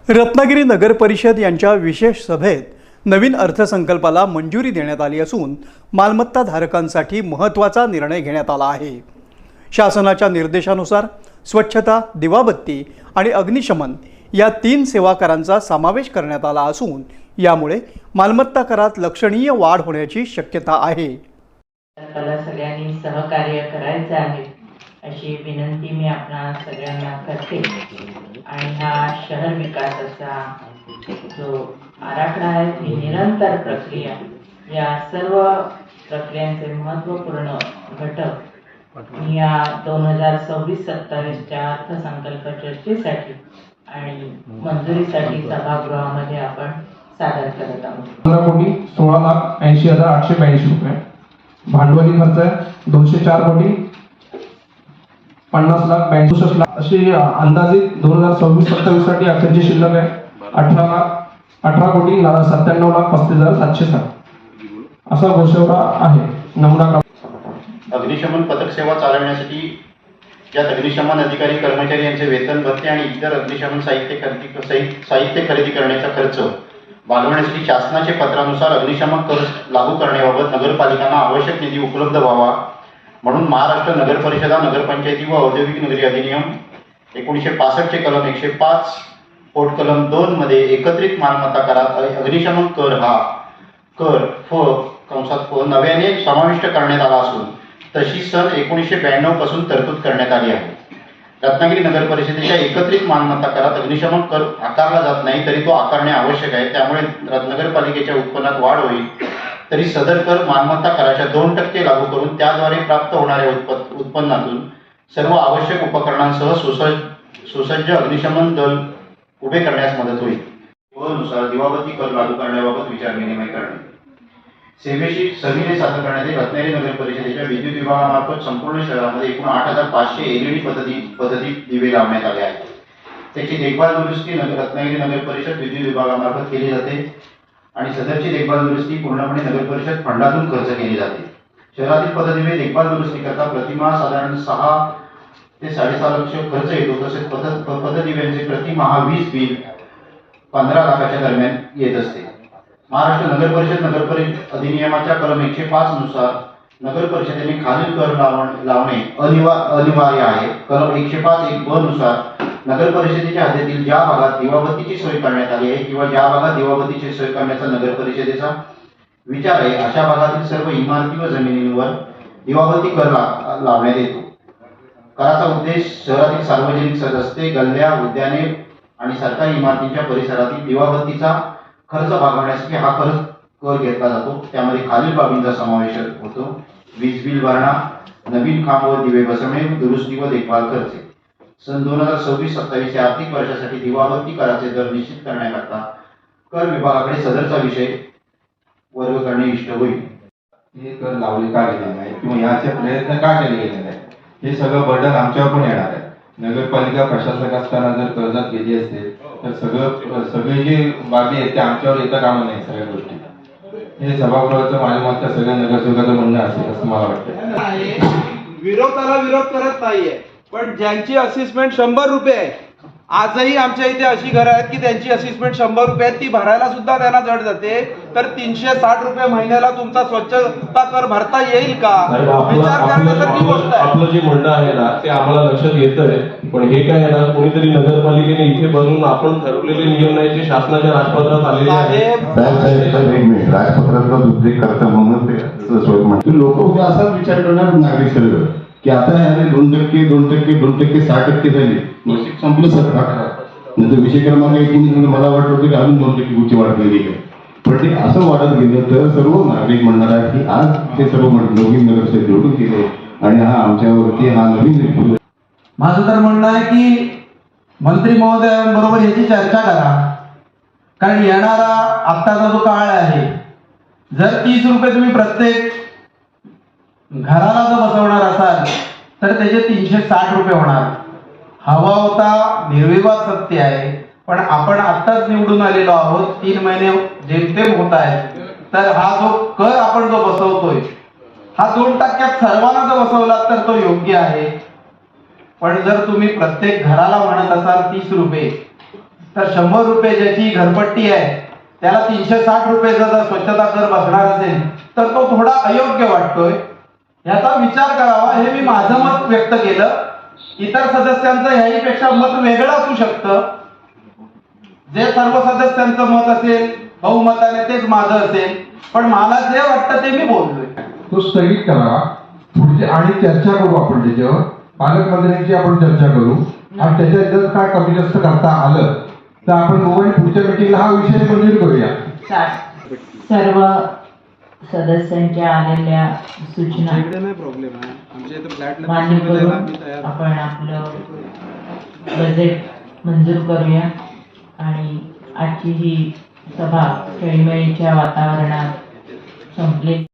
रत्नागिरी नगर परिषद यांच्या विशेष सभेत नवीन अर्थसंकल्पाला मंजुरी देण्यात आली असून मालमत्ता धारकांसाठी महत्त्वाचा निर्णय घेण्यात आला आहे। शासनाच्या निर्देशानुसार स्वच्छता, दिवाबत्ती आणि अग्निशमन या 3 सेवा करांचा समावेश करण्यात आला असून यामुळे मालमत्ता करात लक्षणीय वाढ होण्याची शक्यता आहे। मला सगळ्यांनी सहकार्य करायचं आहे अशी विनंती मी आपणा सगळ्यांना करते। आणि हा शहर विकासाचा जो आराखडा आहे ही निरंतर प्रक्रिया, या सर्व प्रक्रियांचे महत्त्वपूर्ण घटक या 2026-27च्या अर्थसंकल्प चर्चेसाठी आणि मंजुरीसाठी सभागृहामध्ये आपण सादर करत आहोत। 16,80,882 रुपये भांडवली खर्च 204 कोटी 50,62,00,000 अशी अंदाजित 2026-27 साठी अखेरची शिल्लक आहे 18 कोटी 97,35,707 असा घोषवटा आहे। नमुना अग्निशमन पथक सेवा चालवण्यासाठी ज्यात अग्निशमन अधिकारी कर्मचारी यांचे वेतन भत्ते आणि इतर अग्निशमन साहित्य खरेदी करण्याचा खर्च भागवण्यासाठी शासनाचे पत्रानुसार अग्निशमन कर लागू करण्याबाबत नगरपालिकांना आवश्यक निधी उपलब्ध व्हावा म्हणून महाराष्ट्र नगर परिषदा नगरपंचायती व औद्योगिक नगरी अधिनियम 1965 चे कलम 105 पोट कलम 2 मध्ये एकत्रित मालमत्ता करात अग्निशमन कर हा कर फ नव्याने समाविष्ट करण्यात आला असून तशी सन 1992 पासून तरतूद करण्यात आली आहे। रत्नागिरी नगर परिषदेच्या एकत्रित मालमत्ता करात अग्निशमन कर आकारला जात नाही, तरी तो आकारणे आवश्यक आहे। त्यामुळे नगरपालिकेच्या उत्पन्नात वाढ होईल, तरी सदर कर मालमत्ता कराच्या 2% लागू करून त्याद्वारे प्राप्त होणाऱ्या उत्पन्नातून सर्व आवश्यक उपकरणांसह सुसज्ज अग्निशमन दल उभे करण्यास मदत होईल। नुसार दिवाबत्ती कर लागू करण्याबाबत विचार विनिमय करणे, सेवेशी सविने सादर करण्यात येईल। रत्नागिरी नगर परिषदेच्या विद्युत विभागामार्फत संपूर्ण शहरामध्ये एकूण 8,500 LED पद्धती दिवे लावण्यात आले आहेत। त्याची देखभाल दुरुस्ती रत्नागिरी नगर परिषद विद्युत विभागामार्फत केली जाते आणि सदरची देखभाल दुरुस्ती पूर्णपणे नगर परिषद फंडातून खर्च केली जाते। शहरातील पथदिवे देखभाल दुरुस्ती करता प्रतिमाह साधारण 6 ते 6.5 लाख खर्च येतो। तसेच पथदिव्यांचे प्रतिमाह वीज बिल 15 लाखाच्या दरम्यान येत असते। महाराष्ट्र नगर परिषद अधिनियमाच्या कलम 105 नुसार नगर परिषदेने खालील कर लावणे अनिवार्य आहे। कलम 105(1)(ब) नुसार नगर परिषदेच्या हद्दीतील ज्या भागात दिवाबत्तीची सोय करण्यात आली आहे किंवा ज्या भागात दिवाबत्तीची सोय करण्याचा नगर परिषदेचा विचार आहे अशा भागातील सर्व इमारती व जमिनींवर दिवाबत्ती कर लावण्यात येतो। कराचा उद्देश शहरातील सार्वजनिक रस्ते, गल्ल्या, उद्याने आणि सरकारी इमारतींच्या परिसरातील दिवाबत्तीचा खर्च भागवण्यासाठी हा कर घेतला जातो। त्यामध्ये खालील बाबींचा समावेश होतो: वीज बिल भरणा, नवीन खांब व दिवे बसवणे, दुरुस्ती व देखभाल खर्च। सन 2026-27 या आर्थिक वर्षासाठी दिवाबत्ती कराचे दर निश्चित करण्याकरता कर विभागाकडे सदरचा विषय वर्ग करणे इष्ट होईल। हे कर लावले का गेले नाही किंवा याचे प्रयत्न का केले गेले नाही हे सगळं बर्डन आमच्यावर पण येणार आहे। नगरपालिका प्रशासक असताना जर कर्जात गेली असेल तर सगळे जे बाबी आहेत ते आमच्यावर येता कामा नाही। सगळ्या गोष्टी हे सभागृहाचं माध्यमातल्या सगळ्या नगरसेवकाचं म्हणणं असेल असं मला वाटतं। विरोधाला विरोध करत नाहीये, पण ज्यांची असेसमेंट 100 रुपये आहे, आजही आमच्या इथे अशी घरं आहेत की त्यांची असेसमेंट 100 रुपये आहेत, ती भरायला सुद्धा त्यांना जड जाते। तर 360 रुपये महिन्याला तुमचा स्वच्छता कर भरता येईल का, विचार करण्यासारखी गोष्ट आहे। आपलं जे म्हणणं आहे ना ते आम्हाला लक्षात येतंय, पण हे काय आहे ना कोणीतरी नगरपालिकेने इथे बनवून आपण ठरवलेले नियम नाही जे शासनाच्या राजपत्रात आलेले आहेत। राजपत्रात उद्योग करता म्हणून लोक असाच विचार करणार नागरिक सर्व की आता याने 2% 6% झाली संपलं सर। नंतर विषय क्रमांक 19 मला वाटत होतं की अजून 2% उंची वाढत गेली आहे, पण ते असं वाढत गेलं तर सर्व नागरिक म्हणणार आहे की आज ते सर्व नवीन नगरसेवक जोडून केले आणि हा आमच्यावरती हा नवीन। माझं तर म्हणणं आहे की मंत्री महोदयांबरोबर याची चर्चा करा, कारण येणारा आत्ताचा जो काळ आहे, जर 30 रुपये तुम्ही प्रत्येक घराला जर बसवणार असाल तर त्याचे 360 रुपये होणार। हवा होता निर्विवाद सत्य आहे, पण आपण आत्ताच निवडून आलेलो आहोत, 3 महिने जेमतेम होत आहेत, तर हा जो कर आपण जो बसवतोय हा 2% सर्वांना जर बसवला तर तो योग्य आहे। पण जर तुम्ही प्रत्येक घराला म्हणत असाल 30 रुपये तर 100 रुपये ज्याची घरपट्टी आहे त्याला 360 रुपयेचा जर स्वच्छता कर बसणार असेल तर तो थोडा अयोग्य वाटतोय. याचा विचार करावा हे मी माझं मत व्यक्त केलं. इतर सदस्यांचं ह्याहीपेक्षा मत वेगळं असू शकतं. जे सर्व सदस्यांचं मत असेल बहुमताने तेच माझं असेल, पण मला जे वाटतं ते मी बोललोय. तो स्थगित करावा पुढचे आणि चर्चा करू आपण त्याच्यावर. पालकमंत्र्यांची आपण चर्चा करू आणि त्याच्यात जर काय कमी जास्त करता आलं तर आपण मोबाईल पुढच्या मीटिंगला हा विषय मंजूर करूया. सर्व सदस्यांच्या आलेल्या सूचना मान्य करून आपण आपलं बजेट मंजूर करूया आणि आजची ही सभा खेळीमेळीच्या वातावरणात संपली.